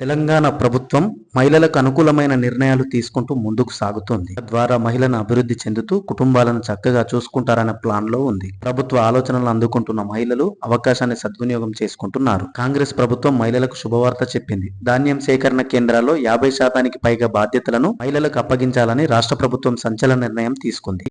తెలంగాణ ప్రభుత్వం మహిళలకు అనుకూలమైన నిర్ణయాలు తీసుకుంటూ ముందుకు సాగుతోంది. తద్వారా మహిళను అభివృద్ధి చెందుతూ కుటుంబాలను చక్కగా చూసుకుంటారనే ప్లాన్ లో ఉంది. ప్రభుత్వ ఆలోచనలు అందుకుంటున్న మహిళలు అవకాశాన్ని సద్వినియోగం చేసుకుంటున్నారు. కాంగ్రెస్ ప్రభుత్వం మహిళలకు శుభవార్త చెప్పింది. ధాన్యం సేకరణ కేంద్రాల్లో 50% పైగా బాధ్యతలను మహిళలకు అప్పగించాలని రాష్ట్ర ప్రభుత్వం సంచలన నిర్ణయం తీసుకుంది.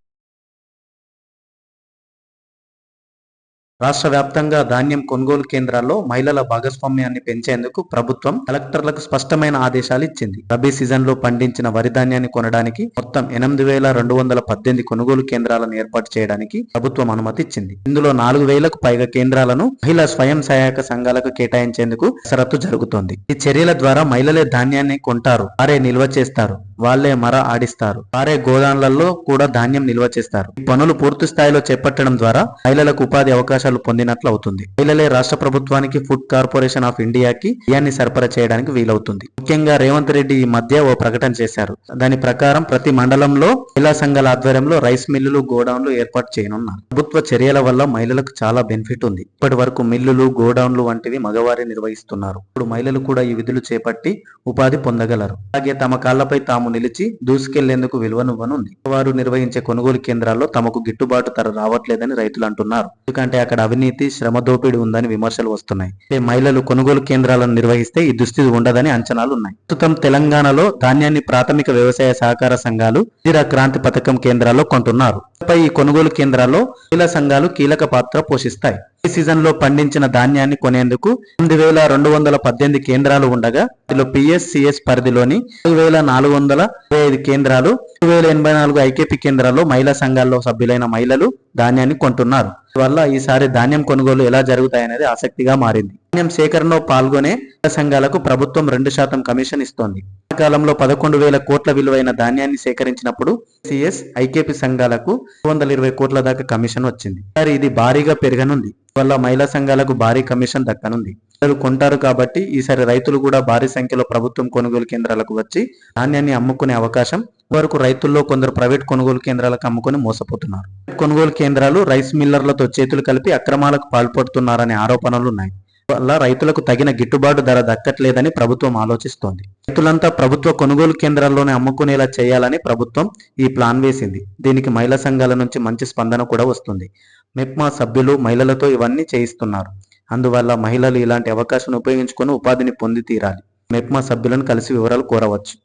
రాష్ట్ర వ్యాప్తంగా ధాన్యం కొనుగోలు కేంద్రాల్లో మహిళల భాగస్వామ్యాన్ని పెంచేందుకు ప్రభుత్వం కలెక్టర్లకు స్పష్టమైన ఆదేశాలు ఇచ్చింది. రబీ సీజన్లో పండించిన వరి ధాన్యాన్ని కొనడానికి మొత్తం 8,218 కొనుగోలు కేంద్రాలను ఏర్పాటు చేయడానికి ప్రభుత్వం అనుమతి ఇచ్చింది. ఇందులో 4,000కు పైగా కేంద్రాలను మహిళా స్వయం సహాయక సంఘాలకు కేటాయించేందుకు కసరత్తు జరుగుతోంది. ఈ చర్యల ద్వారా మహిళలే ధాన్యాన్ని కొంటారు, వారే నిల్వ చేస్తారు, వాళ్లే మర ఆడిస్తారు, వారే గోదాంలలో కూడా ధాన్యం నిల్వ చేస్తారు. ఈ పనులు పూర్తి స్థాయిలో చేపట్టడం ద్వారా మహిళలకు ఉపాధి అవకాశాలు పొందినట్లు అవుతుంది. మహిళలే రాష్ట్ర ప్రభుత్వానికి ఫుడ్ కార్పొరేషన్ ఆఫ్ ఇండియాకి బియ్యాన్ని సరఫరా చేయడానికి వీలవుతుంది. ముఖ్యంగా రేవంత్ రెడ్డి ఈ మధ్య ఓ ప్రకటన చేశారు. దాని ప్రకారం ప్రతి మండలంలో మహిళా సంఘాల ఆధ్వర్యంలో రైస్ మిల్లులు, గోడౌన్లు ఏర్పాటు చేయనున్నారు. ప్రభుత్వ చర్యల వల్ల మహిళలకు చాలా బెనిఫిట్ ఉంది. ఇప్పటి వరకు మిల్లులు, గోడౌన్లు వంటివి మగవారే నిర్వహిస్తున్నారు. ఇప్పుడు మహిళలు కూడా ఈ విధులు చేపట్టి ఉపాధి పొందగలరు. అలాగే తమ కాళ్లపై తాము నిలిచి దూసుకెళ్లేందుకు విలువనువ్వనుంది. వారు నిర్వహించే కొనుగోలు కేంద్రాల్లో తమకు గిట్టుబాటు ధర రావట్లేదని రైతులు అంటున్నారు. ఎందుకంటే అక్కడ అవినీతి, శ్రమ దోపిడీ ఉందని విమర్శలు వస్తున్నాయి. మహిళలు కొనుగోలు కేంద్రాలను నిర్వహిస్తే ఈ దుస్థితి ఉండదని అంచనాలు ఉన్నాయి. ప్రస్తుతం తెలంగాణలో ధాన్యాన్ని ప్రాథమిక వ్యవసాయ సహకార సంఘాలు ఇందిరా క్రాంతి పథకం కేంద్రాల్లో కొంటున్నారు. ఈ కొనుగోలు కేంద్రాల్లో మహిళా సంఘాలు కీలక పాత్ర పోషిస్తాయి. ఈ సీజన్ లో పండించిన ధాన్యాన్ని కొనేందుకు 8,218 కేంద్రాలు ఉండగా ఇందులో పిఎస్-సిఎస్ పరిధిలోని 4,425 కేంద్రాలు, 2,084 ఐకేపీ కేంద్రాల్లో మహిళా సంఘాల్లో సభ్యులైన మహిళలు ధాన్యాన్ని కొంటున్నారు. వల్ల ఈసారి ధాన్యం కొనుగోలు ఎలా జరుగుతాయనేది ఆసక్తిగా మారింది. ధాన్యం సేకరణలో పాల్గొనే సంఘాలకు ప్రభుత్వం 2% కమిషన్ ఇస్తోంది. ఆ కాలంలో 11,000 కోట్ల విలువైన ధాన్యాన్ని సేకరించినప్పుడు సిఎస్, ఐకేపీ సంఘాలకు 220 కోట్ల దాకా కమిషన్ వచ్చింది. మరి ఇది భారీగా పెరగనుంది. వల్ల మహిళా సంఘాలకు భారీ కమిషన్ దక్కనుంది. ప్రజలు కొంటారు కాబట్టి ఈసారి రైతులు కూడా భారీ సంఖ్యలో ప్రభుత్వం కొనుగోలు కేంద్రాలకు వచ్చి ధాన్యాన్ని అమ్ముకునే అవకాశం. వరకు రైతుల్లో కొందరు ప్రైవేట్ కొనుగోలు కేంద్రాలకు అమ్ముకుని మోసపోతున్నారు. కొనుగోలు కేంద్రాలు రైస్ మిల్లర్లతో చేతులు కలిపి అక్రమాలకు పాల్పడుతున్నారనే ఆరోపణలున్నాయి. వల్ల రైతులకు తగిన గిట్టుబాటు ధర దక్కట్లేదని ప్రభుత్వం ఆలోచిస్తోంది. రైతులంతా ప్రభుత్వ కొనుగోలు కేంద్రాల్లోనే అమ్ముకునేలా చేయాలని ప్రభుత్వం ఈ ప్లాన్ వేసింది. దీనికి మహిళా సంఘాల నుంచి మంచి స్పందన కూడా వస్తుంది. మెప్మా సభ్యులు మహిళలతో ఇవన్నీ చేయిస్తున్నారు. అందువల్ల మహిళలు ఇలాంటి అవకాశాన్ని ఉపయోగించుకొని ఉపాధిని పొంది తీరాలి. మెప్మా సభ్యులను కలిసి వివరాలు కోరవచ్చు.